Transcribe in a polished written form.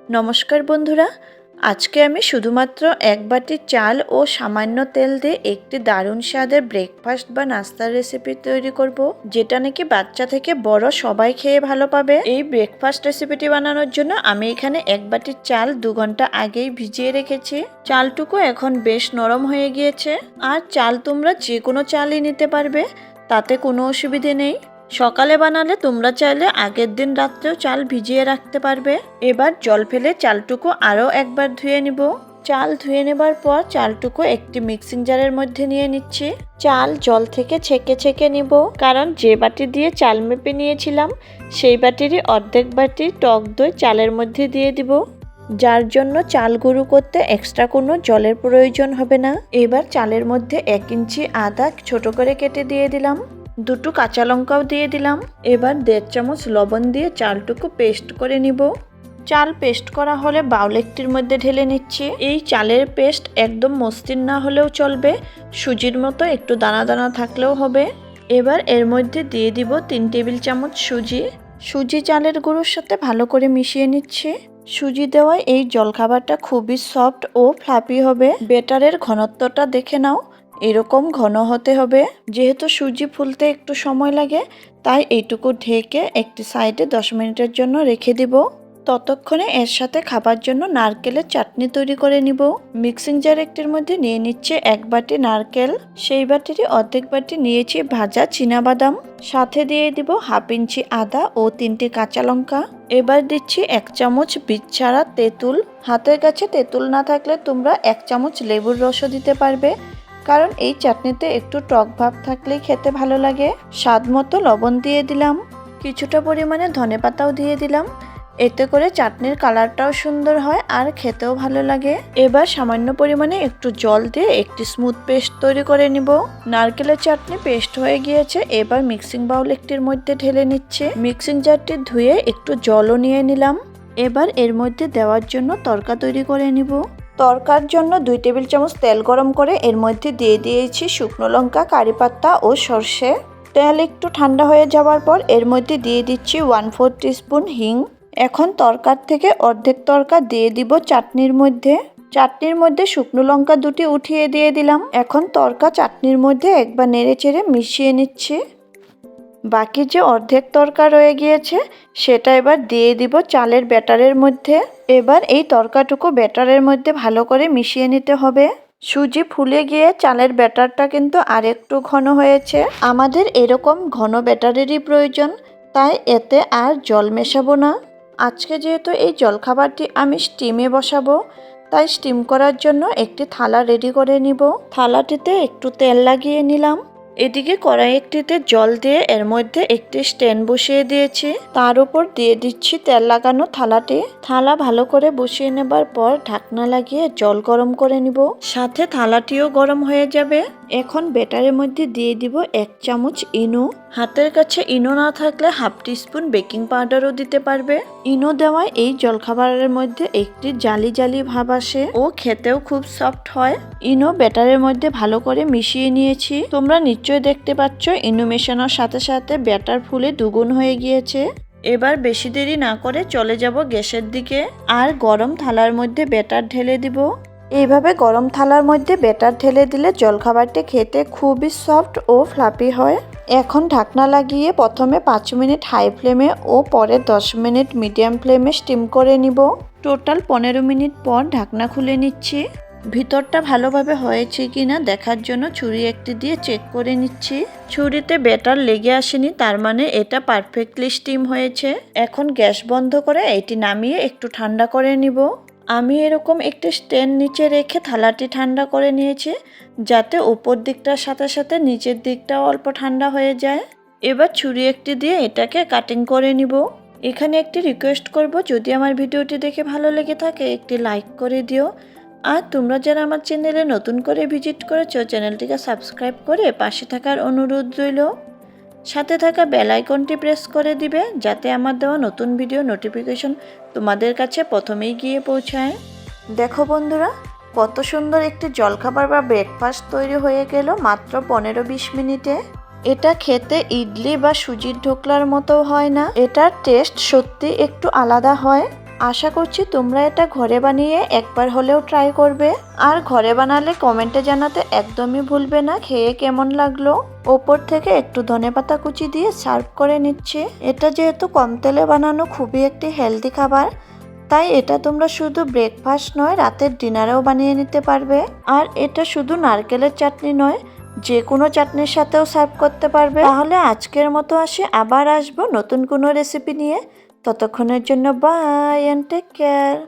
নমস্কার বন্ধুরা, আজকে আমি শুধুমাত্র এক বাটি চাল ও সামান্য তেল দিয়ে একটি দারুণ স্বাদের ব্রেকফাস্ট বা নাস্তার রেসিপি তৈরি করব, যেটা নাকি বাচ্চা থেকে বড় সবাই খেয়ে ভালো পাবে। এই ব্রেকফাস্ট রেসিপিটি বানানোর জন্য আমি এখানে এক বাটি চাল 2 ঘন্টা আগেই ভিজিয়ে রেখেছি। চালটুকু এখন বেশ নরম হয়ে গিয়েছে। আর চাল তোমরা যে কোনো চালই নিতে পারবে, তাতে কোনো অসুবিধে নেই। সকালে বানালে তোমরা চাইলে আগের দিন রাত্রেও চাল ভিজিয়ে রাখতে পারবে। এবার জল ফেলে চালটুকু আরও একবার ধুয়ে নিব। চাল ধুয়ে নেবার পর চালটুকু একটি মিক্সিং জারের মধ্যে নিয়ে নিচ্ছি। চাল জল থেকে ছেঁকে নিব, কারণ যে বাটি দিয়ে চাল মেপে নিয়েছিলাম সেই বাটিরই অর্ধেক বাটি টক দই চালের মধ্যে দিয়ে দিব, যার জন্য চাল গুঁড়ো করতে এক্সট্রা কোনো জলের প্রয়োজন হবে না। এবার চালের মধ্যে 1 ইঞ্চি আদা ছোট করে কেটে দিয়ে দিলাম, 2টো কাঁচা লঙ্কাও দিয়ে দিলাম। এবার 1.5 চামচ লবণ দিয়ে চালটুকু পেস্ট করে নিব। চাল পেস্ট করা হলে বাউল একটির মধ্যে ঢেলে নিচ্ছি। এই চালের পেস্ট একদম মসৃণ না হলেও চলবে, সুজির মতো একটু দানা দানা থাকলেও হবে। এবার এর মধ্যে দিয়ে দিব 3 টেবিল চামচ সুজি চালের গুঁড়োর সাথে ভালো করে মিশিয়ে নিচ্ছি। সুজি দেওয়ায় এই জলখাবারটা খুবই সফট ও ফ্লাফি হবে। ব্যাটারের ঘনত্বটা দেখে নাও, এরকম ঘন হতে হবে। যেহেতু সুজি ফুলতে একটু সময় লাগে, তাই এইটুকু ঢেকে একটি সাইডে 10 মিনিটের জন্য রেখে দিব। ততক্ষণে এর সাথে খাবার জন্য নারকেলের চাটনি তৈরি করে নিব। মিক্সিং জার একটির মধ্যে নিয়ে নিচ্ছে 1 বাটি নারকেল, সেই বাটিরই অর্ধেক বাটি নিয়েছি ভাজা চীনাবাদাম, সাথে দিয়ে দিব 1/2 ইঞ্চি আদা ও 3টে কাঁচা লঙ্কা। এবার দিচ্ছি 1 চামচ বীজ ছাড়া তেঁতুল। হাতের কাছে তেঁতুল না থাকলে তোমরা 1 চামচ লেবুর রসও দিতে পারবে, কারণ এই চাটনিতে একটু টক ভাব থাকলেই খেতে ভালো লাগে। স্বাদ মতো লবণ দিয়ে দিলাম, কিছুটা পরিমাণে ধনেপাতাও দিয়ে দিলাম, এতে করে চাটনির কালারটাও সুন্দর হয় আর খেতেও ভালো লাগে। এবার সামান্য পরিমাণে একটু জল দিয়ে একটি স্মুথ পেস্ট তৈরি করে নিব। নারকেলের চাটনি পেস্ট হয়ে গিয়েছে। এবার মিক্সিং বাউল একটির মধ্যে ঢেলে নিচ্ছে। মিক্সিং জারটি ধুয়ে একটু জলও নিয়ে নিলাম। এবার এর মধ্যে দেওয়ার জন্য তড়কা তৈরি করে নিব। তড়কার জন্য 2 টেবিল চামচ তেল গরম করে এর মধ্যে দিয়ে দিয়েছি শুকনো লঙ্কা, কারি পাতা ও সর্ষে। তেল একটু ঠান্ডা হয়ে যাওয়ার পর এর মধ্যে দিয়ে দিচ্ছি 1/4 টিস্পুন হিং। এখন তড়কার থেকে অর্ধেক তড়কা দিয়ে দিব চাটনির মধ্যে। চাটনির মধ্যে শুকনো লঙ্কা 2টি উঠিয়ে দিয়ে দিলাম। এখন তড়কা চাটনির মধ্যে একবার নেড়েচেড়ে মিশিয়ে নিচ্ছি। বাকি যে অর্ধেক তড়কা রয়ে গিয়েছে সেটা এবার দিয়ে দিব চালের ব্যাটারের মধ্যে। এবার এই তড়কাটুকু ব্যাটারের মধ্যে ভালো করে মিশিয়ে নিতে হবে। সুজি ফুলে গিয়ে চালের ব্যাটারটা কিন্তু আরেকটু ঘন হয়েছে। আমাদের এরকম ঘন ব্যাটারেরই প্রয়োজন, তাই এতে আর জল মেশাবো না। আজকে যেহেতু এই জলখাবারটি আমি স্টিমে বসাবো, তাই স্টিম করার জন্য একটি থালা রেডি করে নিব। থালাটিতে একটু তেল লাগিয়ে নিলাম। এদিকে কড়াই একটিতে জল দিয়ে এর মধ্যে একটি স্ট্যান্ড বসিয়ে দিয়েছি, তার উপর দিয়ে দিচ্ছি তেল লাগানো থালাটি। থালা ভালো করে বসিয়ে নেবার পর ঢাকনা লাগিয়ে জল গরম করে নিব, সাথে থালাটিও গরম হয়ে যাবে। এখন ব্যাটারের মধ্যে দিয়ে দিব 1 চামচ ইনো। হাতের কাছে ইনো না থাকলে 1/2 টিস্পুন বেকিং পাউডারও দিতে পারবে। ইনো দেওয়ায় এই জলখাবারের মধ্যে একটি জালি জালি ভাব আসে ও খেতেও খুব সফট হয়। ইনো ব্যাটারের মধ্যে ভালো করে মিশিয়ে নিয়েছি। তোমরা নিশ্চয়ই দেখতে পাচ্ছ ইনো মেশানোর সাথে সাথে ব্যাটার ফুলে দ্বিগুণ হয়ে গিয়েছে। এবার বেশি দেরি না করে চলে যাব গ্যাসের দিকে আর গরম থালার মধ্যে ব্যাটার ঢেলে দিব। এইভাবে গরম থালার মধ্যে ব্যাটার ঢেলে দিলে জলখাবারটি খেতে খুবই সফট ও ফ্লাফি হয়। এখন ঢাকনা লাগিয়ে প্রথমে 5 মিনিট হাই ফ্লেমে ও পরে 10 মিনিট মিডিয়াম ফ্লেমে স্টিম করে নিব। টোটাল 15 মিনিট পর ঢাকনা খুলে নিচ্ছি। ভিতরটা ভালোভাবে হয়েছে কিনা দেখার জন্য ছুরি একটি দিয়ে চেক করে নিচ্ছি। ছুরিতে ব্যাটার লেগে আসেনি, তার মানে এটা পারফেক্টলি স্টিম হয়েছে। এখন গ্যাস বন্ধ করে এটি নামিয়ে একটু ঠান্ডা করে নিব। আমি এরকম একটি স্ট্যান্ড নিচে রেখে থালাটি ঠান্ডা করে নিয়েছি, যাতে উপর দিকটার সাথে সাথে নিচের দিকটাও অল্প ঠান্ডা হয়ে যায়। এবার ছুরি একটি দিয়ে এটাকে কাটিং করে নিব। এখানে একটি রিকোয়েস্ট করব, যদি আমার ভিডিওটি দেখে ভালো লেগে থাকে একটি লাইক করে দিও। আর তোমরা যারা আমার চ্যানেলে নতুন করে ভিজিট করেছো, চ্যানেলটিকে সাবস্ক্রাইব করে পাশে থাকার অনুরোধ রইল। সাথে থাকা বেল আইকনটি প্রেস করে দিবে, যাতে আমার দেওয়া নতুন ভিডিও নোটিফিকেশন তোমাদের কাছে প্রথমেই গিয়ে পৌঁছায়। দেখো বন্ধুরা, কত সুন্দর একটি জলখাবার বা ব্রেকফাস্ট তৈরি হয়ে গেল মাত্র 15-20 মিনিটে। এটা খেতে ইডলি বা সুজির ঢোকলার মতো হয় না, এটার টেস্ট সত্যি একটু আলাদা হয়। আশা করছি তোমরা এটা ঘরে বানিয়ে একবার হলেও ট্রাই করবে। আর ঘরে বানালে কমেন্টে জানাতে একদমই ভুলবে না খেয়ে কেমন লাগলো। ওপর থেকে একটু ধনেপাতা কুচি দিয়ে সার্ভ করে নিচ্ছে। এটা যেহেতু কম তেলে বানানো, খুবই একটি হেলদি খাবার, তাই এটা তোমরা শুধু ব্রেকফাস্ট নয়, রাতের ডিনারেও বানিয়ে নিতে পারবে। আর এটা শুধু নারকেলের চাটনি নয়, যে কোনো চাটনির সাথেও সার্ভ করতে পারবে। তাহলে আজকের মতো আসি, আবার আসবো নতুন কোনো রেসিপি নিয়ে। ততক্ষণের জন্য বাই এন্ড টেক কেয়ার।